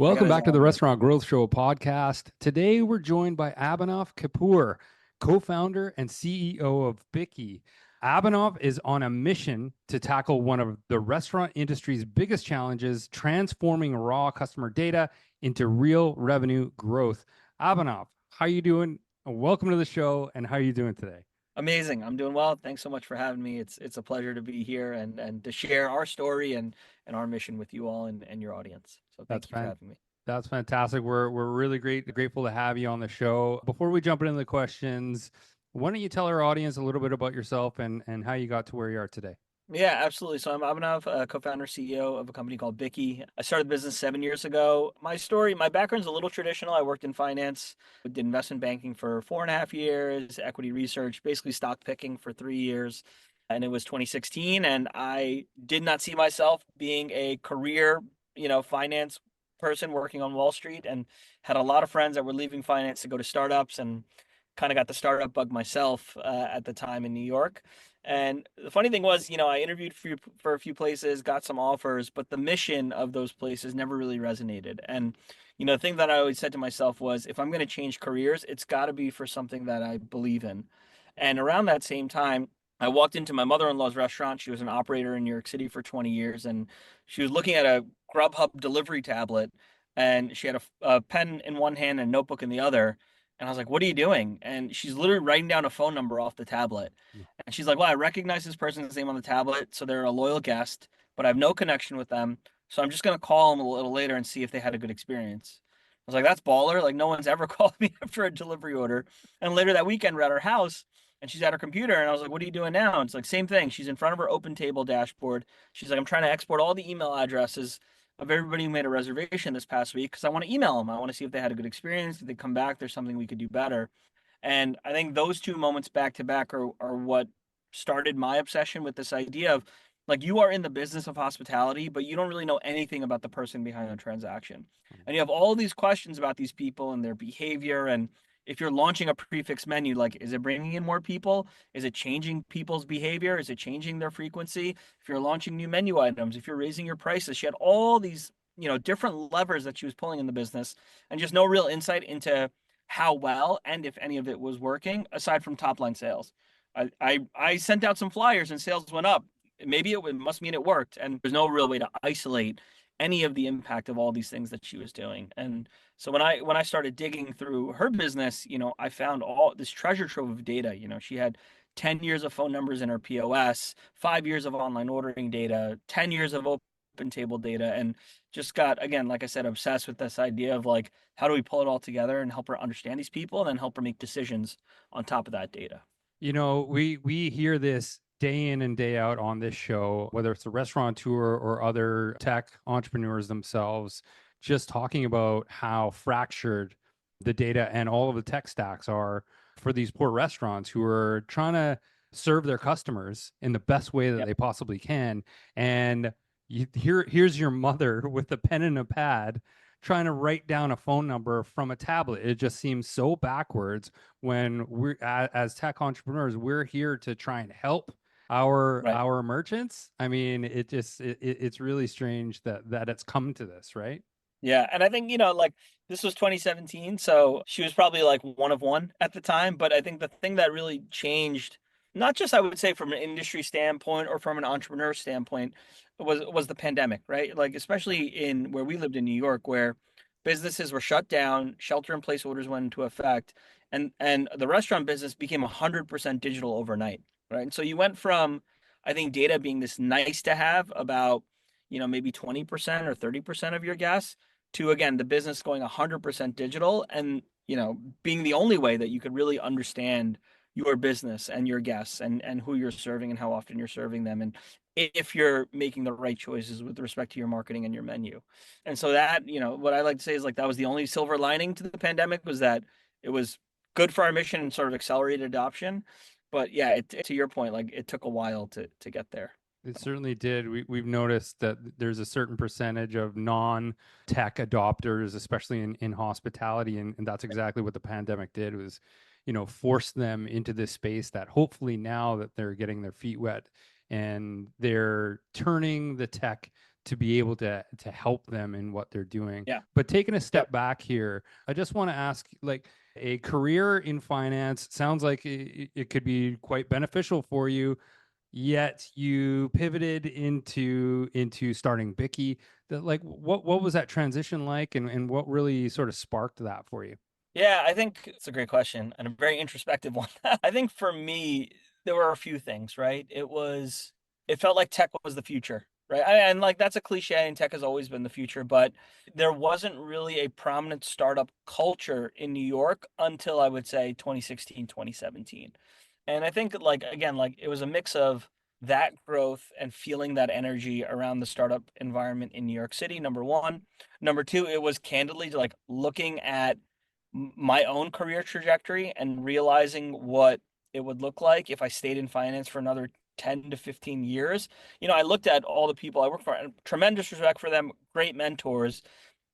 Hi Welcome guys, back to the Restaurant Growth Show podcast. Today we're joined by Abhinav Kapur, co-founder and CEO of Bikky. Abhinav is on a mission to tackle one of the restaurant industry's biggest challenges, transforming raw customer data into real revenue growth. Abhinav, how are you doing? Welcome to the show, and how are you doing today? amazing. I'm doing well. Thanks so much for having me. It's a pleasure to be here and to share our story and our mission with you all and your audience. So That's thank you for fan- having me. that's fantastic. We're really grateful to have you on the show. Before we jump into the questions, why don't you tell our audience a little bit about yourself and how you got to where you are today? Yeah, absolutely. So I'm Abhinav, co-founder, CEO of a company called Bikky. I started the business 7 years ago. My background's a little traditional. I worked in finance, did investment banking for 4.5 years, equity research, basically stock picking for 3 years. And it was 2016, and I did not see myself being a career, finance person working on Wall Street, and had a lot of friends that were leaving finance to go to startups, and kind of got the startup bug myself at the time in New York. And the funny thing was, I interviewed for a few places, got some offers, but the mission of those places never really resonated. And, the thing that I always said to myself was, if I'm going to change careers, it's got to be for something that I believe in. And around that same time, I walked into my mother-in-law's restaurant. She was an operator in New York City for 20 years, and she was looking at a Grubhub delivery tablet, and she had a pen in one hand and a notebook in the other. And I was like, "What are you doing?" And she's literally writing down a phone number off the tablet. And she's like, "Well, I recognize this person's name on the tablet, so they're a loyal guest, but I have no connection with them. So I'm just gonna call them a little later and see if they had a good experience." I was like, "That's baller. Like, no one's ever called me after a delivery order." And later that weekend, we're at her house and she's at her computer, and I was like, "What are you doing now?" And it's like, same thing. She's in front of her open table dashboard. She's like, "I'm trying to export all the email addresses of everybody who made a reservation this past week because I want to email them. I want to see if they had a good experience. If they come back, there's something we could do better." And I think those two moments back to back are what started my obsession with this idea of, like, you are in the business of hospitality, but you don't really know anything about the person behind the transaction. And you have all these questions about these people and their behavior. And if you're launching a prefix menu, like, is it bringing in more people? Is it changing people's behavior? Is it changing their frequency? If you're launching new menu items, if you're raising your prices, she had all these, different levers that she was pulling in the business, and just no real insight into how well and if any of it was working aside from top line sales. I sent out some flyers and sales went up. Maybe it must mean it worked, and there's no real way to isolate any of the impact of all these things that she was doing. And so when I started digging through her business, I found all this treasure trove of data. She had 10 years of phone numbers in her POS, 5 years of online ordering data, 10 years of open table data, and just got, again, like I said, obsessed with this idea of, like, how do we pull it all together and help her understand these people and then help her make decisions on top of that data. We hear this day in and day out on this show, whether it's a restaurateur or other tech entrepreneurs themselves, just talking about how fractured the data and all of the tech stacks are for these poor restaurants who are trying to serve their customers in the best way that Yep. they possibly can. And here's your mother with a pen and a pad trying to write down a phone number from a tablet. It just seems so backwards when we're as tech entrepreneurs, we're here to try and help Right. our merchants. I mean, it's really strange that it's come to this, right? Yeah, and I think, like, this was 2017, so she was probably like one of one at the time. But I think the thing that really changed, not just, I would say, from an industry standpoint or from an entrepreneur standpoint, was the pandemic, right? Like, especially in where we lived in New York, where businesses were shut down, shelter in place orders went into effect, and the restaurant business became 100% digital overnight, right? And so you went from, I think, data being this nice to have about, maybe 20% or 30% of your guests, to, again, the business going 100% digital, and being the only way that you could really understand your business and your guests and who you're serving and how often you're serving them, and if you're making the right choices with respect to your marketing and your menu. And so that, what I like to say is, like, that was the only silver lining to the pandemic, was that it was good for our mission and sort of accelerated adoption. But yeah, to your point, like, it took a while to get there. It certainly did. We've noticed that there's a certain percentage of non-tech adopters, especially in hospitality, and that's exactly what the pandemic did was, force them into this space that hopefully now that they're getting their feet wet and they're turning the tech to be able to help them in what they're doing. Yeah. But taking a Yep. step back here, I just want to ask, like, a career in finance sounds like it could be quite beneficial for you, yet you pivoted into starting Bikky. Like, what was that transition like, and what really sort of sparked that for you? Yeah, I think it's a great question and a very introspective one. I think for me, there were a few things, right? It felt like tech was the future, right? And like that's a cliche, and tech has always been the future, but there wasn't really a prominent startup culture in New York until I would say 2016, 2017. And I think like again, like it was a mix of that growth and feeling that energy around the startup environment in New York City, number one. Number two, it was candidly like looking at my own career trajectory and realizing what it would look like if I stayed in finance for another 10 to 15 years. I looked at all the people I work for and tremendous respect for them, great mentors,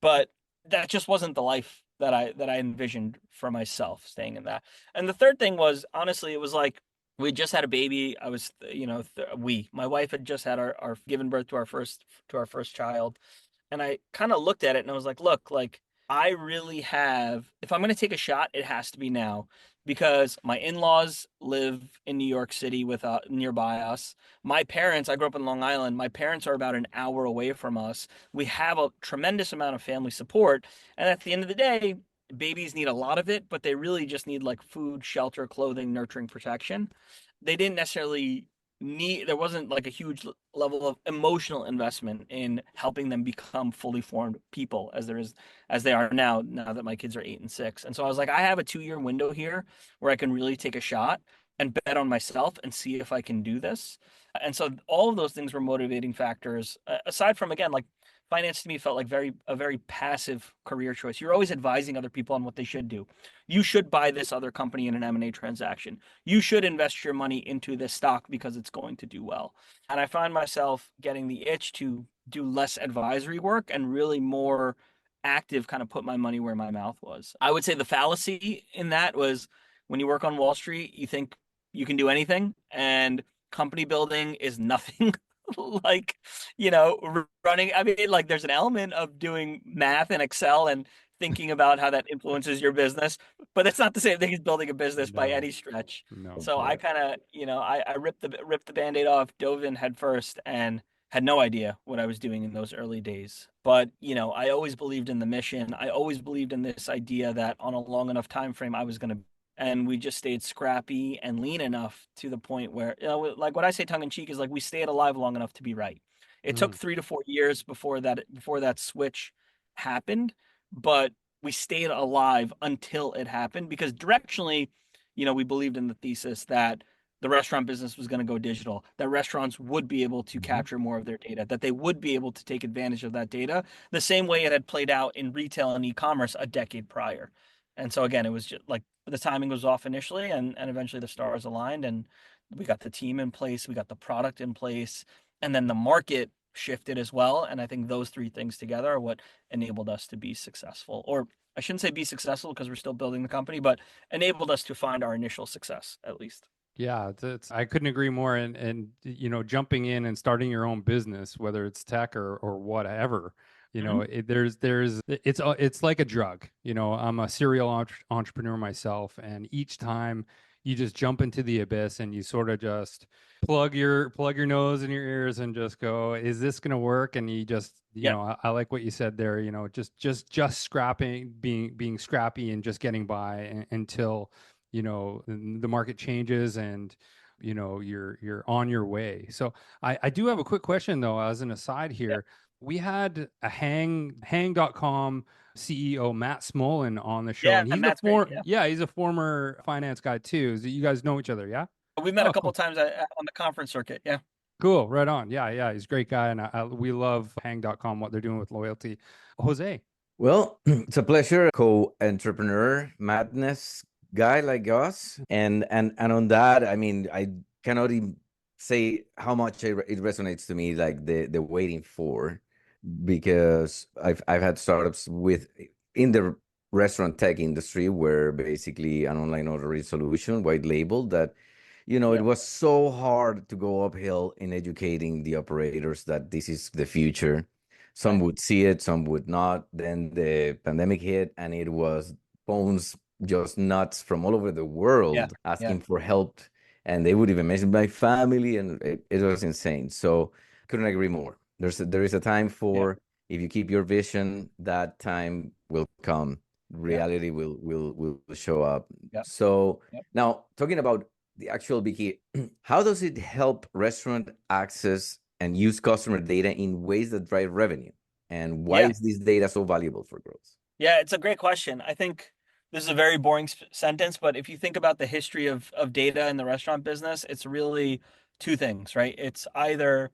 but that just wasn't the life that I envisioned for myself staying in that. And the third thing was honestly, it was like we just had a baby. I was, my wife had just had our given birth to our first child. And I kind of looked at it and I was like, look, like I really have, if I'm going to take a shot, it has to be now because my in-laws live in New York City with nearby us. My parents, I grew up in Long Island. My parents are about an hour away from us. We have a tremendous amount of family support. And at the end of the day, babies need a lot of it, but they really just need like food, shelter, clothing, nurturing, protection. They didn't necessarily there wasn't like a huge level of emotional investment in helping them become fully formed people as they are now that my kids are 8 and 6. And so I was like, I have a 2 year window here where I can really take a shot and bet on myself and see if I can do this. And so all of those things were motivating factors, aside from again like finance to me felt like a very passive career choice. You're always advising other people on what they should do. You should buy this other company in an M&A transaction. You should invest your money into this stock because it's going to do well. And I find myself getting the itch to do less advisory work and really more active, kind of put my money where my mouth was. I would say the fallacy in that was when you work on Wall Street, you think you can do anything, and company building is nothing like, running. I mean, like there's an element of doing math in Excel and thinking about how that influences your business, but it's not the same thing as building a business by No, any stretch. no. So I kind of, I ripped the band-aid off, dove in head first, and had no idea what I was doing in those early days. But, I always believed in the mission. I always believed in this idea that on a long enough time frame, I was going to, and we just stayed scrappy and lean enough to the point where, like what I say tongue in cheek is like we stayed alive long enough to be right. It took Mm, 3 to 4 years before that switch happened, but we stayed alive until it happened because directionally, we believed in the thesis that the restaurant business was going to go digital, that restaurants would be able to mhm. capture more of their data, that they would be able to take advantage of that data the same way it had played out in retail and e-commerce a decade prior. And so again, it was just like the timing was off initially and eventually the stars aligned and we got the team in place, we got the product in place, and then the market shifted as well. And I think those three things together are what enabled us to be successful. Or I shouldn't say be successful because we're still building the company, but enabled us to find our initial success at least. Yeah, I couldn't agree more. And jumping in and starting your own business, whether it's tech or whatever, Mhm. it's like a drug. I'm a serial entrepreneur myself, and each time you just jump into the abyss and you sort of just plug your nose in your ears and just go, is this going to work? And you just, Yep. I like what you said there. Just scrapping, being scrappy and just getting by until the market changes and you're on your way. So I do have a quick question though, as an aside Yep. here. We had a hang.com CEO Matt Smolin on the show, Yeah. and Matt's great. Yeah. he's a former finance guy too. So you guys know each other, yeah? We've met a Oh, couple cool. times on the conference circuit. Yeah. Cool, right on. Yeah, yeah, he's a great guy, and we love hang.com, what they're doing with loyalty. Jose. Well, it's a pleasure, co-entrepreneur madness guy like us, and on that, I mean, I cannot even say how much it resonates to me, like the waiting for, because I've had startups in the restaurant tech industry where basically an online ordering solution, white label, that You know, it Yeah. was so hard to go uphill in educating the operators that this is the future. Some Right. would see it, some would not. Then the pandemic hit, and it was phones just nuts from all over the Yeah. world Yeah. asking for help. And they would even mention my family, and it was insane. So couldn't agree more. There is a time Yeah. for, if you keep your vision, that time will come. Yeah. Reality will show up. Yeah. So Yeah. now talking about the actual Bikky, how does it help restaurant access and use customer data in ways that drive revenue? And why Yeah. is this data so valuable for growth? Yeah, it's a great question. I think this is a very boring sentence, but if you think about the history of data in the restaurant business, it's really two things, right? It's either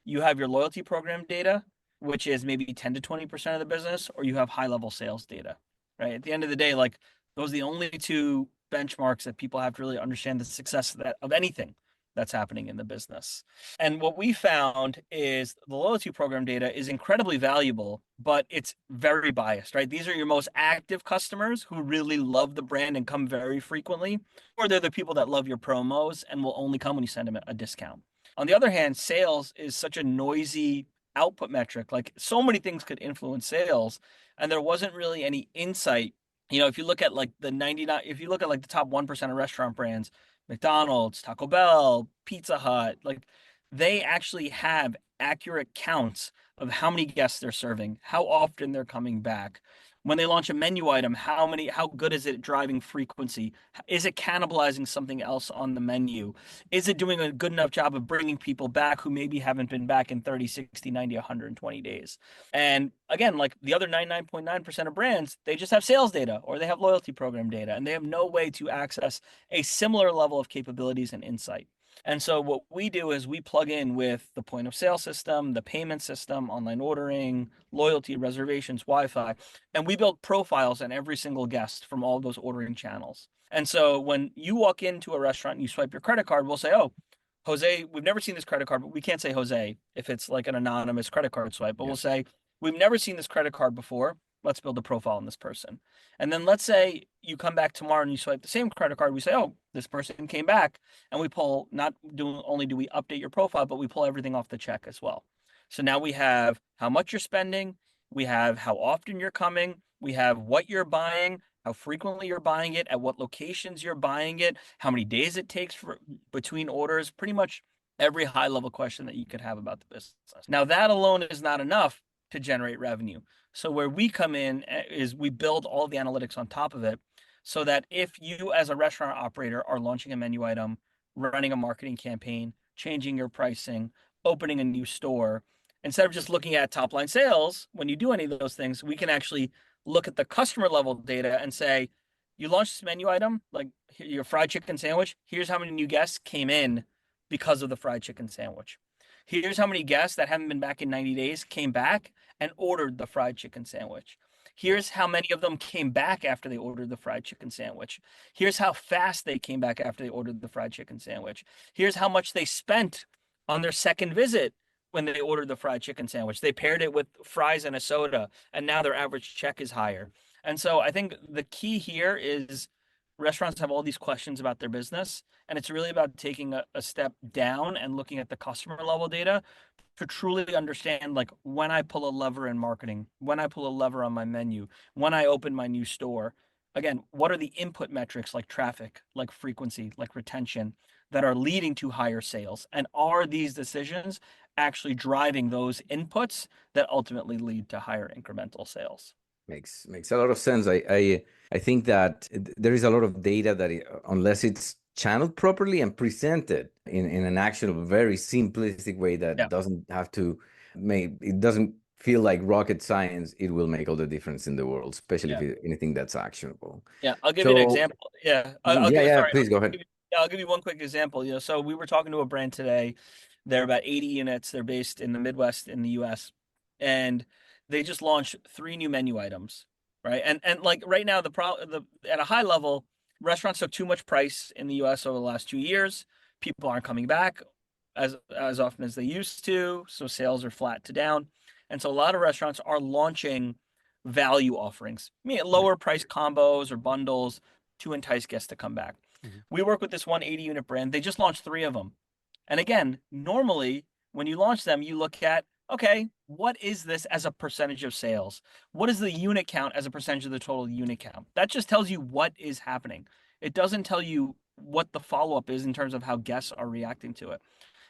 you have your loyalty program data, which is maybe 10 to 20% of the business, or you have high level sales data, right? At the end of the day, like those are the only two benchmarks that people have to really understand the success of anything that's happening in the business. And what we found is the loyalty program data is incredibly valuable, but it's very biased, right? These are your most active customers who really love the brand and come very frequently, or they're the people that love your promos and will only come when you send them a discount. On the other hand, sales is such a noisy output metric. Like so many things could influence sales, and there wasn't really any insight. If you look at like the 99, if you look at like the top 1% of restaurant brands, McDonald's, Taco Bell, Pizza Hut, like they actually have accurate counts of how many guests they're serving, how often they're coming back. When they launch a menu item, how good is it driving frequency? Is it cannibalizing something else on the menu? Is it doing a good enough job of bringing people back who maybe haven't been back in 30, 60, 90, 120 days? And again, like the other 99.9% of brands, they just have sales data or they have loyalty program data, and they have no way to access a similar level of capabilities and insight. And so what we do is we plug in with the point of sale system, the payment system, online ordering, loyalty, reservations, Wi-Fi, and we build profiles on every single guest from all those ordering channels. And so when you walk into a restaurant and you swipe your credit card, we'll say, "Oh, Jose, we've never seen this credit card," but we can't say Jose if it's like an anonymous credit card swipe, but Yeah. we'll say, "We've never seen this credit card before. Let's build a profile on this person." And then let's say you come back tomorrow and you swipe the same credit card. We say, "Oh, this person came back." And we pull, not do only do we update your profile, but we pull everything off the check as well. So now we have how much you're spending, we have how often you're coming, we have what you're buying, how frequently you're buying it, at what locations you're buying it, how many days it takes for between orders, pretty much every high level question that you could have about the business. Now that alone is not enough to generate revenue. So where we come in is we build all the analytics on top of it so that if you as a restaurant operator are launching a menu item, running a marketing campaign, changing your pricing, opening a new store, instead of just looking at top line sales, when you do any of those things, we can actually look at the customer level data and say, you launched this menu item, like your fried chicken sandwich. Here's how many new guests came in because of the fried chicken sandwich. Here's how many guests that haven't been back in 90 days came back and ordered the fried chicken sandwich. Here's how many of them came back after they ordered the fried chicken sandwich. Here's how fast they came back after they ordered the fried chicken sandwich. Here's how much they spent on their second visit when they ordered the fried chicken sandwich. They paired it with fries and a soda, and now their average check is higher. And so I think the key here is restaurants have all these questions about their business, and it's really about taking a step down and looking at the customer level data to truly understand, like when I pull a lever in marketing, when I pull a lever on my menu, when I open my new store, again, what are the input metrics like traffic, like frequency, like retention that are leading to higher sales? And are these decisions actually driving those inputs that ultimately lead to higher incremental sales? Makes a lot of sense. I think that there is a lot of data that unless it's channeled properly and presented in an actionable, very simplistic way that Yeah. doesn't have to make it doesn't feel like rocket science, it will make all the difference in the world, especially Yeah. if anything that's actionable. Yeah. I'll give you an So example. Yeah. I'll yeah, give, yeah, sorry. please go ahead. I'll give you one quick example. So we were talking to a brand today. They're about 80 units. They're based in the Midwest in the US. And they just launched 3 new menu items, right? And like right now, at a high level, restaurants took too much price in the US over the last 2 years. People aren't coming back as often as they used to, so sales are flat to down. And so a lot of restaurants are launching value offerings, lower price combos or bundles to entice guests to come back. Mhm. We work with this 180 unit brand. They just launched 3 of them. And again, normally when you launch them, you look at, okay, what is this as a percentage of sales? What is the unit count as a percentage of the total unit count? That just tells you what is happening. It doesn't tell you what the follow-up is in terms of how guests are reacting to it.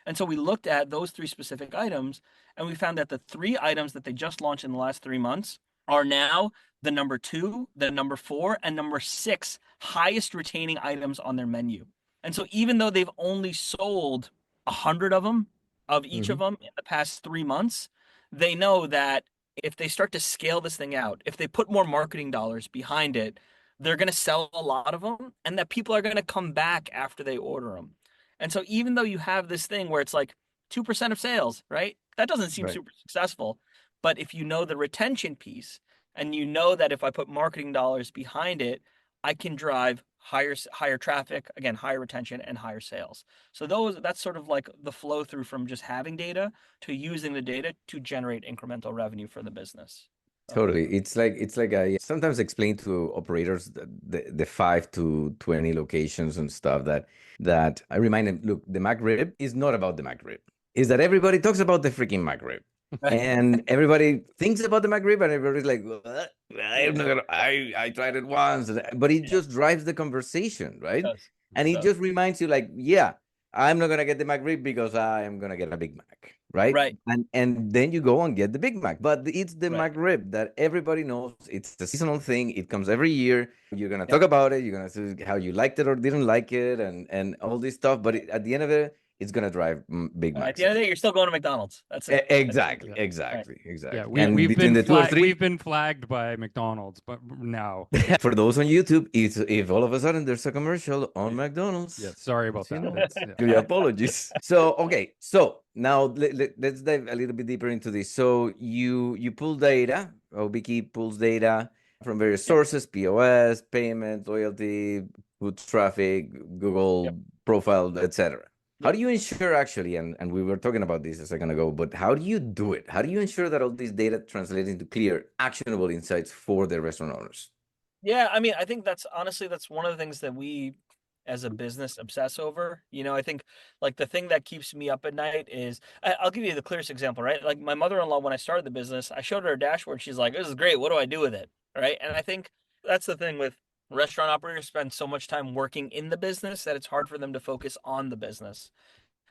And so we looked at those 3 specific items and we found that the 3 items that they just launched in the last 3 months are now the number 2, the number 4, and number 6 highest retaining items on their menu. And so even though they've only sold 100 of them, of each of Mhm. them in the past 3 months, they know that if they start to scale this thing out, if they put more marketing dollars behind it, they're going to sell a lot of them and that people are going to come back after they order them. And so even though you have this thing where it's like 2% of sales, right? That doesn't seem Right. super successful. But if you know the retention piece and you know that if I put marketing dollars behind it, I can drive higher traffic, again, higher retention and higher sales. So that's sort of like the flow through from just having data to using the data to generate incremental revenue for the business. Totally. It's like I sometimes explain to operators the 5 to 20 locations and stuff that I remind them, look, the McRib is not about the McRib. Is that everybody talks about the freaking McRib. And everybody thinks about the McRib and everybody's like, "What? I'm not gonna I tried it once." But it Yeah, just drives the conversation, it right? does. And It it does. just reminds you, like, yeah, I'm not gonna get the McRib because I am gonna get a Big Mac, right? Right, And then you go and get the Big Mac. But it's the right. McRib that everybody knows. It's the seasonal thing. It comes every year. You're gonna Yep. talk about it. You're gonna say how you liked it or didn't like it, and all this stuff. But at the end of it, it's gonna drive Big At Mac the end of the sales. day, you're still going to McDonald's. That's it. Exactly, Yeah. Right. exactly, Yeah, exactly. we And we've between been the two or flagged three, we've been flagged by McDonald's, but now. for those on YouTube, if all of a sudden there's a commercial on Yeah, McDonald's, sorry about you that. know, It's clear apologies. So okay, so now let's dive a little bit deeper into this. So you pull data, or Bikky pulls data from various Yep. sources: POS, payment, loyalty, food traffic, Yep. Google profile, etc. How Yep. do you ensure actually, and we were talking about this a second ago, but how do you do it? How do you ensure that all this data translates into clear, actionable insights for the restaurant owners? Yeah, I mean, I think that's honestly that's one of the things that we as a business obsess over. I think like the thing that keeps me up at night is I'll give you the clearest example, right? Like my mother-in-law when I started the business, I showed her a dashboard. She's like, "This is great. What do I do with it?" Right? And I think that's the thing with restaurant operators spend so much time working in the business that it's hard for them to focus on the business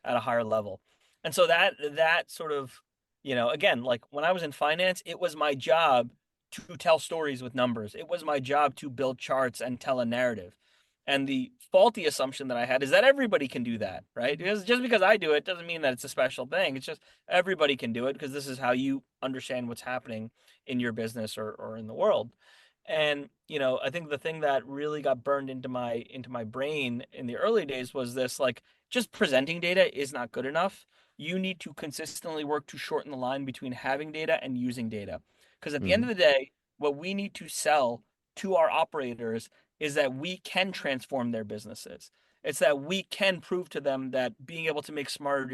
at a higher level. And so that sort of, again, like when I was in finance, it was my job to tell stories with numbers. It was my job to build charts and tell a narrative. And the faulty assumption that I had is that everybody can do that, right? Because just because I do it doesn't mean that it's a special thing. It's just everybody can do it because this is how you understand what's happening in your business or in the world. And I think the thing that really got burned into my brain in the early days was this like just presenting data is not good enough. You need to consistently work to shorten the line between having data and using data. Because at the end of Mhm. the day, what we need to sell to our operators is that we can transform their businesses. It's that we can prove to them that being able to make smarter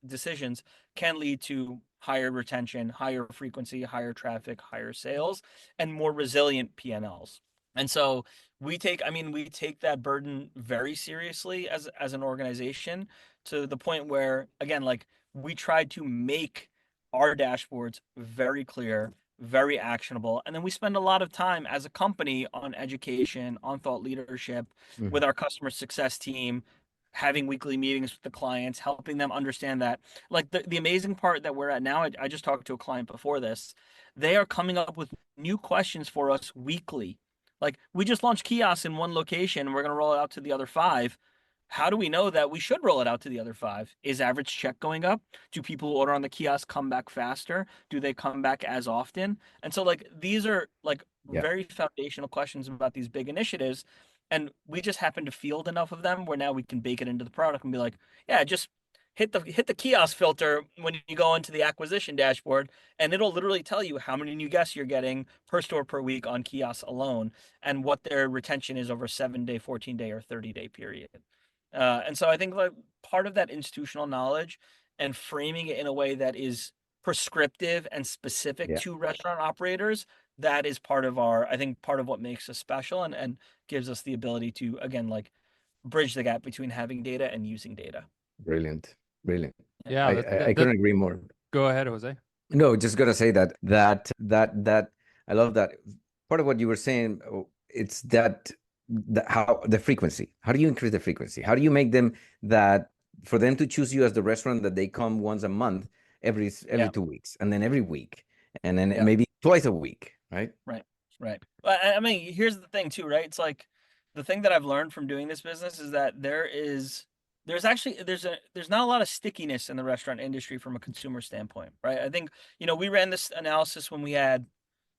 decisions can lead to higher retention, higher frequency, higher traffic, higher sales, and more resilient P&Ls. And so we take that burden very seriously as an organization to the point where again like we try to make our dashboards very clear, very actionable, and then we spend a lot of time as a company on education, on thought leadership with Mhm. our customer success team, having weekly meetings with the clients, helping them understand that like the amazing part that we're at now, I just talked to a client before this. They are coming up with new questions for us weekly. Like we just launched kiosks in one location and we're going to roll it out to the other 5. How do we know that we should roll it out to the other 5? Is average check going up? Do people who order on the kiosk come back faster? Do they come back as often? And so like these are like Yeah. very foundational questions about these big initiatives. And we just happen to field enough of them where now we can bake it into the product and be like, yeah, just hit the kiosk filter when you go into the acquisition dashboard, and it'll literally tell you how many new guests you're getting per store per week on kiosks alone, and what their retention is over a 7-day, 14-day, or 30-day period. And so I think like part of that institutional knowledge and framing it in a way that is prescriptive and specific Yeah. to restaurant operators, that is part of I think part of what makes us special and gives us the ability to, again, like bridge the gap between having data and using data. Brilliant. Brilliant. Yeah, I couldn't agree more. Go ahead, Jose. No, just gonna say that I love that part of what you were saying. It's how the frequency. How do you increase the frequency? How do you make them that for them to choose you as the restaurant that they come once a month, every Yeah. 2 weeks, and then every week, and then Yeah. maybe twice a week, right? Right. Well, I mean, here's the thing too, right? It's like the thing that I've learned from doing this business is that there's not a lot of stickiness in the restaurant industry from a consumer standpoint, right? I think, we ran this analysis when we had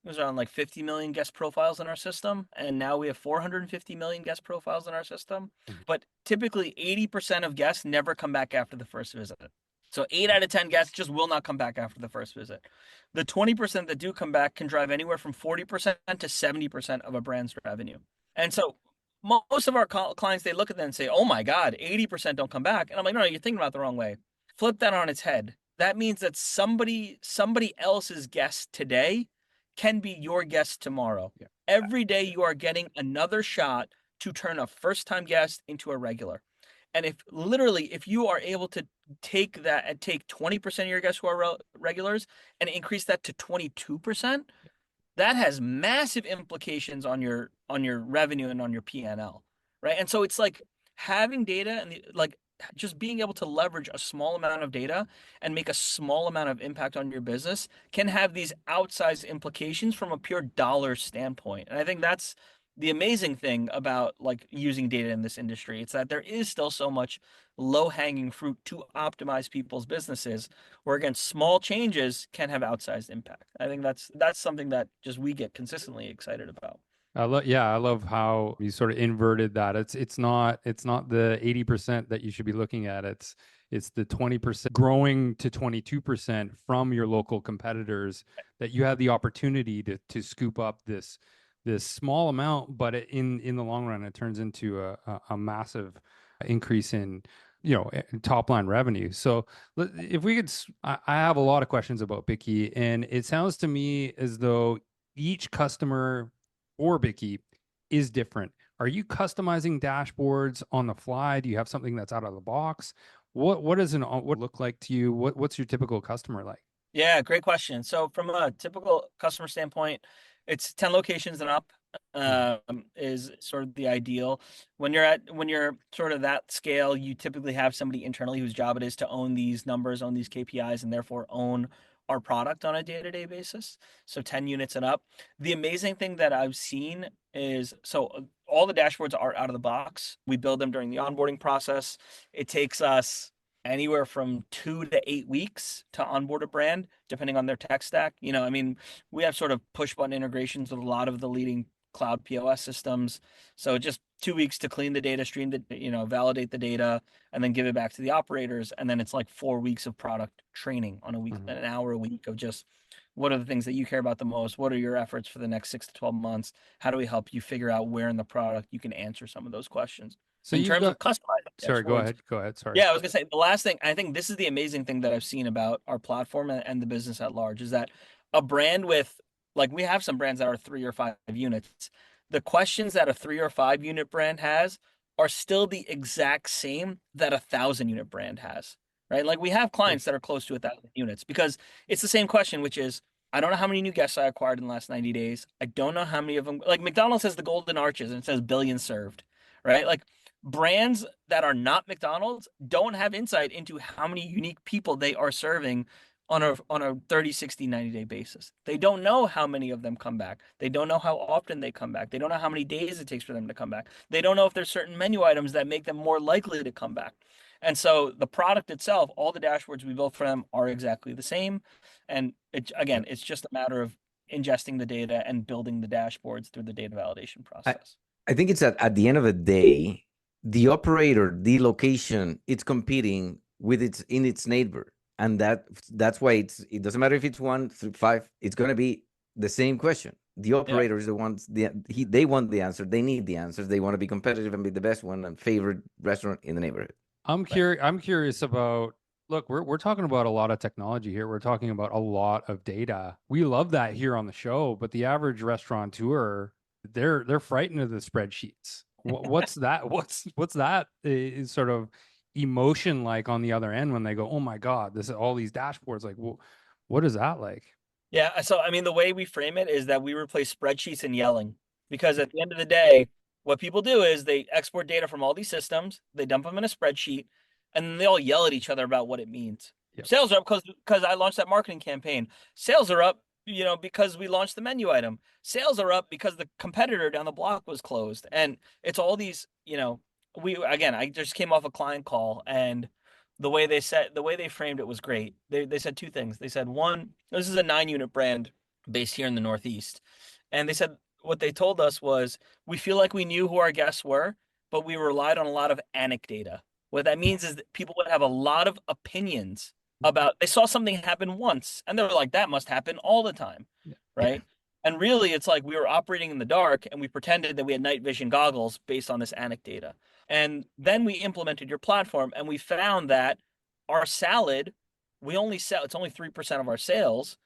it was around like 50 million guest profiles in our system, and now we have 450 million guest profiles in our system. But typically 80% of guests never come back after the first visit. So 8 out of 10 guests just will not come back after the first visit. The 20% that do come back can drive anywhere from 40% to 70% of a brand's revenue. And so most of our clients, they look at that and say, oh my God, 80% don't come back. And I'm like, no, you're thinking about it the wrong way. Flip that on its head. That means that somebody else's guest today can be your guest tomorrow. Yeah. Every day you are getting another shot to turn a first-time guest into a regular. And if you are able to take that and take 20% of your guests who are regulars and increase that to 22%, that has massive implications on your revenue and on your P&L, right? And so it's like having data and like just being able to leverage a small amount of data and make a small amount of impact on your business can have these outsized implications from a pure dollar standpoint. And I think that's the amazing thing about like using data in this industry. It's that there is still so much low-hanging fruit to optimize people's businesses, where again, small changes can have outsized impact. I think that's something that just we get consistently excited about. I love how you sort of inverted that. It's not the 80% that you should be looking at. It's the 20% growing to 22% from your local competitors that you have the opportunity to scoop up this small amount, but in the long run, it turns into a massive increase in top line revenue. So if we could, I have a lot of questions about Bikky, and it sounds to me as though each customer or Bikky is different. Are you customizing dashboards on the fly? Do you have something that's out of the box? What does what look like to you? What's your typical customer like? Yeah, great question. So from a typical customer standpoint, it's 10 locations and up is sort of the ideal. When you're sort of that scale, you typically have somebody internally whose job it is to own these numbers, own these KPIs, and therefore own our product on a day-to-day basis. So 10 units and up. The amazing thing that I've seen is all the dashboards are out of the box. We build them during the onboarding process. It takes us anywhere from 2 to 8 weeks to onboard a brand, depending on their tech stack. I mean, we have sort of push button integrations with a lot of the leading cloud POS systems. So just 2 weeks to clean the data stream, validate the data, and then give it back to the operators. And then it's like 4 weeks of product training on a week, an hour a week of just what are the things that you care about the most? What are your efforts for the next 6 to 12 months? How do we help you figure out where in the product you can answer some of those questions? So in terms of customizing sorry, dashboards, go ahead. Sorry. Yeah, I was gonna say the last thing. I think this is the amazing thing that I've seen about our platform and the business at large is that a brand with we have some brands that are 3 or 5 units. The questions that a 3 or 5 unit brand has are still the exact same that a 1,000 unit brand has, right? Like we have clients that are close to 1,000 units because it's the same question, which is, I don't know how many new guests I acquired in the last 90 days. I don't know how many of them. Like McDonald's has the golden arches and it says billions served, right? Like brands that are not McDonald's don't have insight into how many unique people they are serving on a 30, 60, 90-day basis. They don't know how many of them come back. They don't know how often they come back. They don't know how many days it takes for them to come back. They don't know if there's certain menu items that make them more likely to come back. And so the product itself, all the dashboards we built for them are exactly the same. And it's just a matter of ingesting the data and building the dashboards through the data validation process. I think it's that at the end of the day, the operator, the location, it's competing with its neighbor. And that's why it doesn't matter if it's 1 through 5, it's going to be the same question. The operator is the ones, they want the answer. They need the answers. They want to be competitive and be the best one and favorite restaurant in the neighborhood. I'm curious about, look, we're talking about a lot of technology here. We're talking about a lot of data. We love that here on the show, but the average restaurateur, they're frightened of the spreadsheets What's that? What's that sort of emotion like on the other end when they go, "Oh my God, this is all these dashboards." Like, what is that like? Yeah, so I mean, the way we frame it is that we replace spreadsheets and yelling, because at the end of the day, what people do is they export data from all these systems, they dump them in a spreadsheet, and then they all yell at each other about what it means. Yep. Sales are up because I launched that marketing campaign. Sales are up, because we launched the menu item. Sales are up because the competitor down the block was closed. And it's all these, I just came off a client call, and the way they framed it was great. They said two things. They said, one, this is a 9-unit brand based here in the Northeast. And they said what they told us was, we feel like we knew who our guests were, but we relied on a lot of anecdata. What that means is that people would have a lot of opinions about, they saw something happen once and they were like, that must happen all the time. Yeah. Right. And really, it's like we were operating in the dark and we pretended that we had night vision goggles based on this anecdata. And then we implemented your platform and we found that our salad, we only sell, it's only 3% of our sales.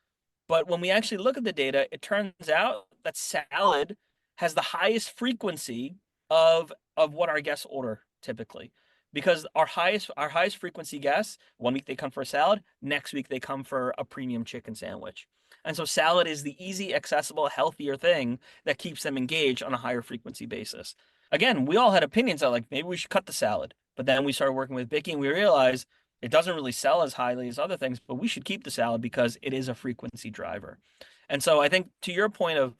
But when we actually look at the data, it turns out that salad has the highest frequency of what our guests order typically. Because our highest frequency guests, 1 week they come for a salad, next week they come for a premium chicken sandwich. And so salad is the easy, accessible, healthier thing that keeps them engaged on a higher frequency basis. Again, we all had opinions that like maybe we should cut the salad. But then we started working with Bikky and we realized it doesn't really sell as highly as other things, but we should keep the salad because it is a frequency driver. And so I think to your point of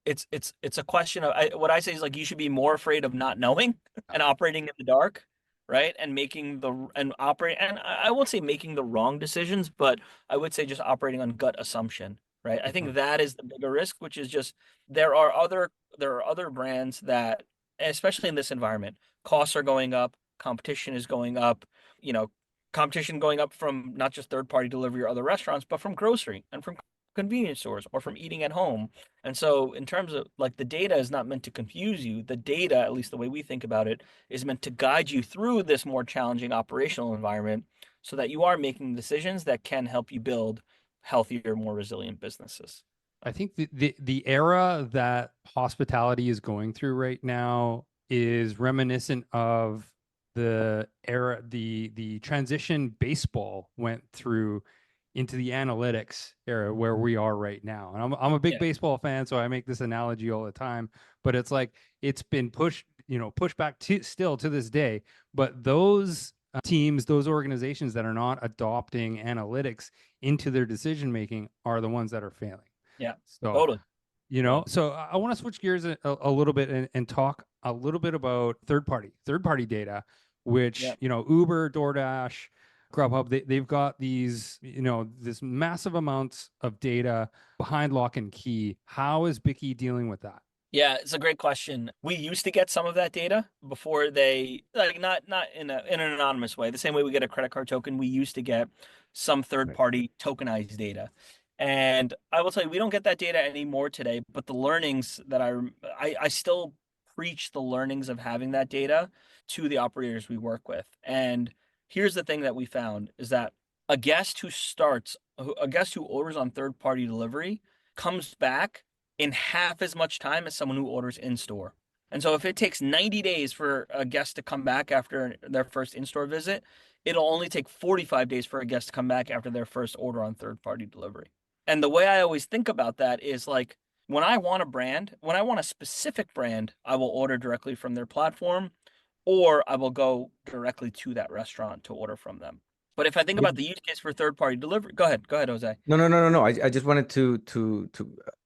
it's a question of what I say is like you should be more afraid of not knowing and operating in the dark, right? And I won't say making the wrong decisions, but I would say just operating on gut assumption, right? I think that is the bigger risk, which is just there are other brands that, especially in this environment, costs are going up, competition is going up, you know, competition going up from not just third party delivery or other restaurants, but from grocery and from convenience stores or from eating at home. And so, in terms of like the data is not meant to confuse you. The data, at least the way we think about it, is meant to guide you through this more challenging operational environment so that you are making decisions that can help you build healthier, more resilient businesses. I think the era that hospitality is going through right now is reminiscent of the era, the transition baseball went through into the analytics era where we are right now. And I'm a big baseball fan, so I make this analogy all the time, but it's like it's been pushed back still to this day. But those teams, those organizations that are not adopting analytics into their decision making are the ones that are failing. Yeah, So, totally. so I want to switch gears a little bit and talk a little bit about third party data, which, Uber, DoorDash, Grubhub, they've got these, this massive amounts of data behind lock and key. How is Bikky dealing with that? Yeah, it's a great question. We used to get some of that data before they like not in an anonymous way. The same way we get a credit card token, we used to get some third-party tokenized data. And I will tell you, we don't get that data anymore today, but the learnings that I still preach the learnings of having that data to the operators we work with. And here's the thing that we found is that a guest who orders on third-party delivery comes back in half as much time as someone who orders in store. And so if it takes 90 days for a guest to come back after their first in-store visit, it'll only take 45 days for a guest to come back after their first order on third-party delivery. And the way I always think about that is like when I want a specific brand, I will order directly from their platform or I will go directly to that restaurant to order from them. But if I think about the use case for third-party delivery, go ahead, Jose. No. I just wanted to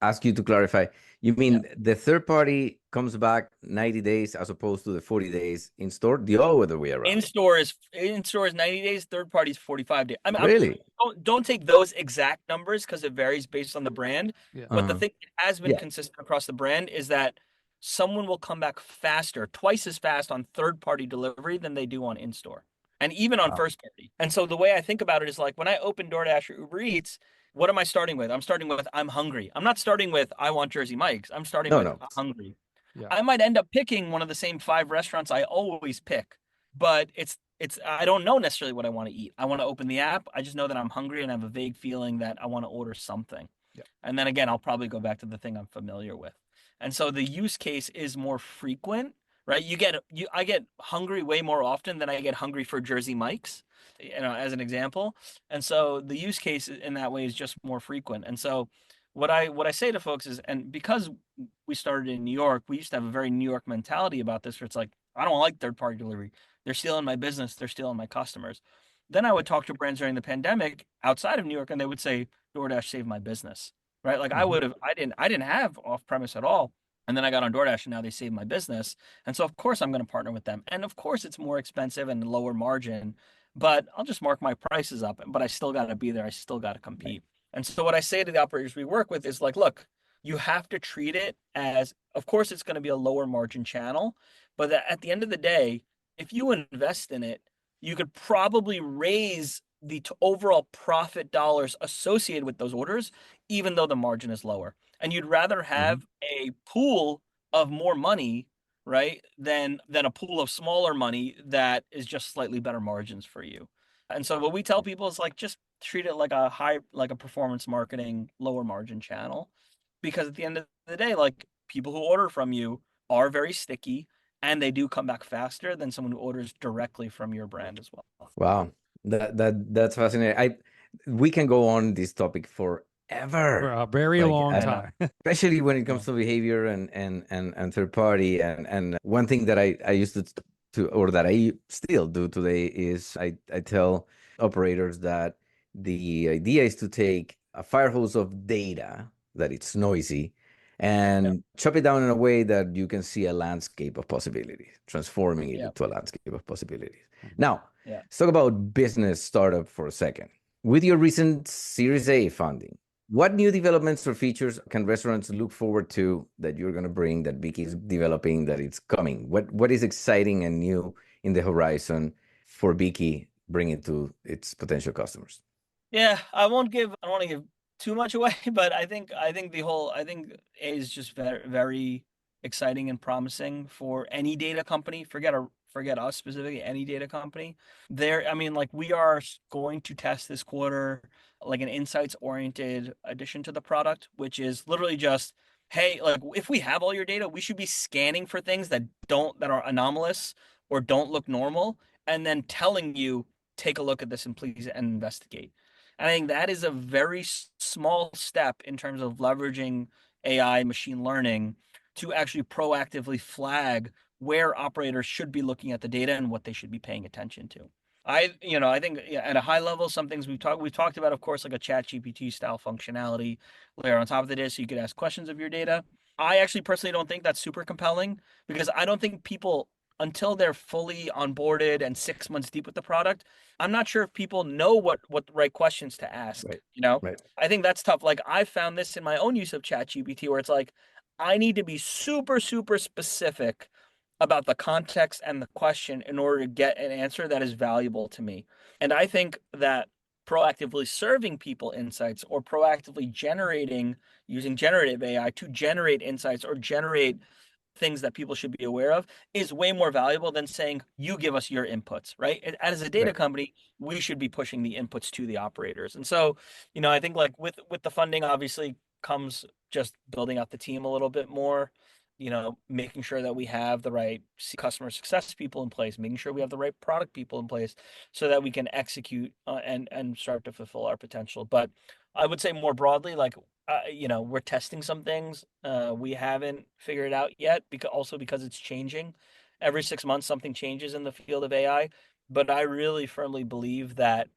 ask you to clarify. You mean the third party comes back 90 days as opposed to the 40 days in store, the other way around? In store is 90 days, third party is 45 days. I mean, Really? Don't take those exact numbers because it varies based on the brand. Yeah. But the thing that has been consistent across the brand is that someone will come back faster, twice as fast on third party delivery than they do on in store. And even on first party. And so the way I think about it is like when I open DoorDash or Uber Eats, what am I starting with? I'm starting with I'm hungry. I'm not starting with I want Jersey Mike's. I'm starting with I'm hungry. Yeah. I might end up picking one of the same 5 restaurants I always pick, but it's I don't know necessarily what I want to eat. I want to open the app. I just know that I'm hungry and I have a vague feeling that I want to order something. Yeah. And then again, I'll probably go back to the thing I'm familiar with. And so the use case is more frequent, right? I get hungry way more often than I get hungry for Jersey Mike's, as an example. And so the use case in that way is just more frequent. And so what I say to folks is, and because we started in New York, we used to have a very New York mentality about this, where it's like, I don't like third party delivery. They're stealing my business. They're stealing my customers. Then I would talk to brands during the pandemic outside of New York, and they would say, DoorDash saved my business, right? Like I didn't have off premise at all. And then I got on DoorDash and now they saved my business. And so of course I'm going to partner with them. And of course it's more expensive and lower margin, but I'll just mark my prices up, but I still got to be there. I still got to compete. And so what I say to the operators we work with is like, look, you have to treat it as, of course it's going to be a lower margin channel, but at the end of the day, if you invest in it, you could probably raise the overall profit dollars associated with those orders, even though the margin is lower. And you'd rather have a pool of more money, right, than a pool of smaller money that is just slightly better margins for you. And so what we tell people is like, just treat it like like a performance marketing lower margin channel, because at the end of the day, like, people who order from you are very sticky, and they do come back faster than someone who orders directly from your brand as well. Wow, that's fascinating. We can go on this topic For forever, a very like, long and time. especially when it comes to behavior and third party. And one thing that I used to or that I still do today is I tell operators that the idea is to take a fire hose of data that it's noisy and chop it down in a way that you can see a landscape of possibilities, transforming it into a landscape of possibilities. Now, let's talk about business startup for a second. With your recent Series A funding, what new developments or features can restaurants look forward to that you're going to bring, that Bikky is developing, that it's coming? What is exciting and new in the horizon for Bikky bringing to its potential customers? Yeah, I don't want to give too much away, but I think A is just very, very exciting and promising for any data company. Forget us specifically, any data company. I mean, like, we are going to test this quarter like an insights oriented addition to the product, which is literally just, hey, like, if we have all your data, we should be scanning for things that are anomalous or don't look normal, and then telling you, take a look at this and please and investigate. And I think that is a very small step in terms of leveraging AI, machine learning, to actually proactively flag where operators should be looking at the data and what they should be paying attention to. I think, at a high level, some things we've talked about, of course, like a chat GPT style functionality layer on top of the data, so you could ask questions of your data. I actually personally don't think that's super compelling, because I don't think people, until they're fully onboarded and 6 months deep with the product, I'm not sure if people know what the right questions to ask. Right. I think that's tough. Like, I found this in my own use of ChatGPT, where it's like, I need to be super, super specific about the context and the question in order to get an answer that is valuable to me. And I think that proactively serving people insights, or proactively using generative AI to generate insights or generate things that people should be aware of, is way more valuable than saying, you give us your inputs, right? As a data company, we should be pushing the inputs to the operators. And so, I think, like, with the funding, obviously comes just building out the team a little bit more, making sure that we have the right customer success people in place, making sure we have the right product people in place, so that we can execute and start to fulfill our potential. But I would say more broadly, like, we're testing some things. We haven't figured it out yet, because it's changing. Every 6 months, something changes in the field of AI. But I really firmly believe that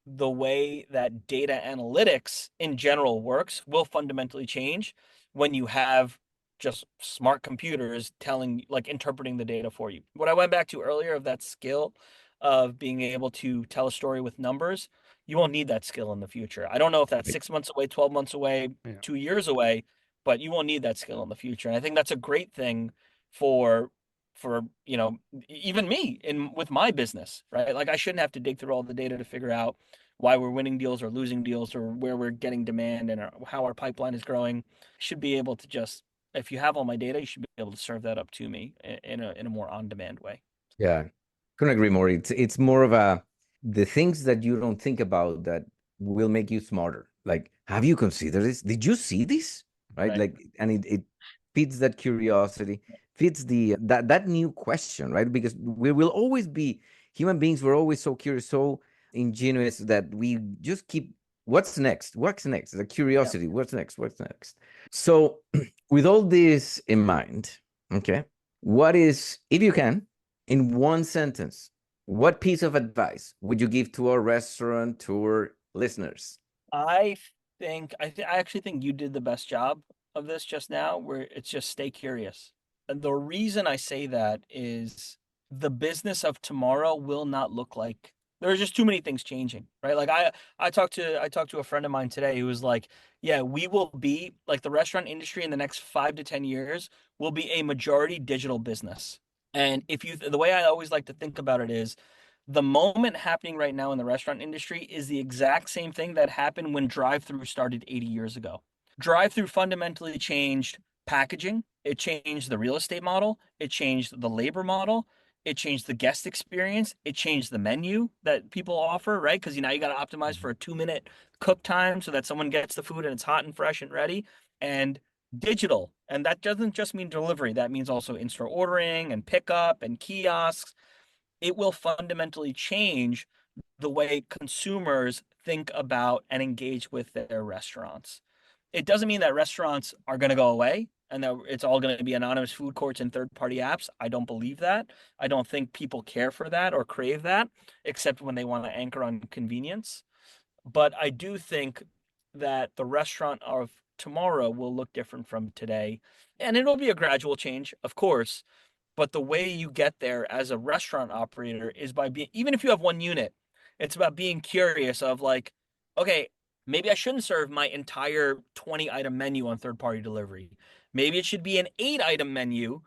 the way that data analytics in general works will fundamentally change when you have just smart computers interpreting the data for you. What I went back to earlier, of that skill of being able to tell a story with numbers, you won't need that skill in the future. I don't know if that's 6 months away, 12 months away, 2 years away, but you won't need that skill in the future. And I think that's a great thing for even me with my business, right? Like, I shouldn't have to dig through all the data to figure out why we're winning deals or losing deals, or where we're getting demand and how our pipeline is growing. I should be able to just, if you have all my data, you should be able to serve that up to me in a more on-demand way. Yeah, couldn't agree more. It's more of the things that you don't think about that will make you smarter. Like, have you considered this? Did you see this? Right? Like, and feeds that curiosity, feeds that new question, right? Because we will always be human beings. We're always so curious, so ingenuous that we just keep, what's next? What's next? The curiosity. What's next? What's next? So, with all this in mind, okay, what is, if you can, in one sentence, what piece of advice would you give to our restaurateur listeners? I I actually think you did the best job of this just now, where it's just stay curious. And the reason I say that is the business of tomorrow will not look like, there's just too many things changing, right? Like I talked to a friend of mine today who was like, yeah, we will be like the restaurant industry in the next 5 to 10 years will be a majority digital business. And if you the way I always like to think about it is the moment happening right now in the restaurant industry is the exact same thing that happened when drive-through started 80 years ago. Drive-through fundamentally changed packaging, it changed the real estate model, it changed the labor model, it changed the guest experience, it changed the menu that people offer, right? Because now you got to optimize for a 2 minute cook time so that someone gets the food and it's hot and fresh and ready. And digital, and that doesn't just mean delivery, that means also in-store ordering and pickup and kiosks. It will fundamentally change the way consumers think about and engage with their restaurants. It doesn't mean that restaurants are going to go away and that it's all going to be anonymous food courts and third-party apps. I don't believe that. I don't think people care for that or crave that, except when they want to anchor on convenience. But I do think that the restaurant of tomorrow will look different from today. And it'll be a gradual change, of course, but the way you get there as a restaurant operator is by being, even if you have one unit, it's about being curious of like, okay, maybe I shouldn't serve my entire 20 item menu on third party delivery. Maybe it should be an 8 item menu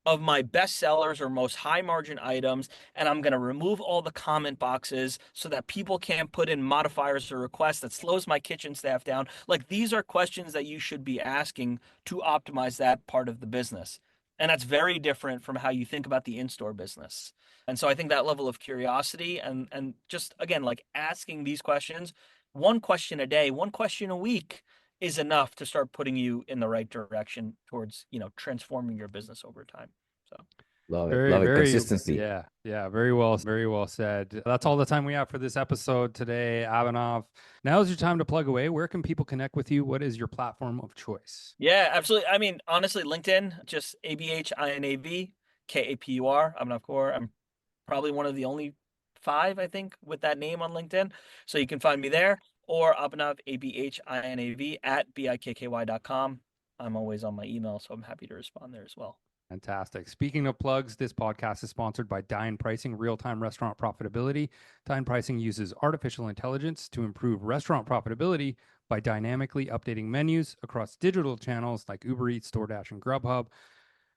of my best sellers or most high margin items. And I'm going to remove all the comment boxes so that people can't put in modifiers or requests that slows my kitchen staff down. Like these are questions that you should be asking to optimize that part of the business. And that's very different from how you think about the in-store business. And so I think that level of curiosity and just again, like asking these questions, one question a day, one question a week is enough to start putting you in the right direction towards, transforming your business over time. So Love it. Very, Love it. very, Consistency. yeah, very well said. That's all the time we have for this episode today, Abhinav. Now is your time to plug away. Where can people connect with you? What is your platform of choice? yeah, absolutely. I mean, honestly, LinkedIn, just ABHINAV KAPUR, Abhinav Kapur. I'm probably one of the only 5, I think, with that name on LinkedIn. So you can find me there or Abhinav, ABHINAV at BIKKY.com. I'm always on my email, so I'm happy to respond there as well. Fantastic. Speaking of plugs, this podcast is sponsored by Dine Pricing, real-time restaurant profitability. Dine Pricing uses artificial intelligence to improve restaurant profitability by dynamically updating menus across digital channels like Uber Eats, DoorDash, and Grubhub.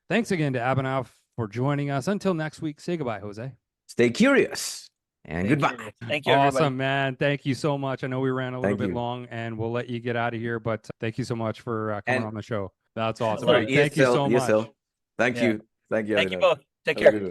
Thanks again to Abhinav for joining us. Until next week, say goodbye, Jose. Stay curious and goodbye. Thank you, everybody. Awesome, man. Thank you so much. I know we ran a little Thank bit you. long and we'll let you get out of here, but thank you so much for coming And- on the show. That's awesome. Look, Man. Thank you so much. Thank Yeah. you. Thank you. Thank you Abhinav. both. Take Have a care. good one.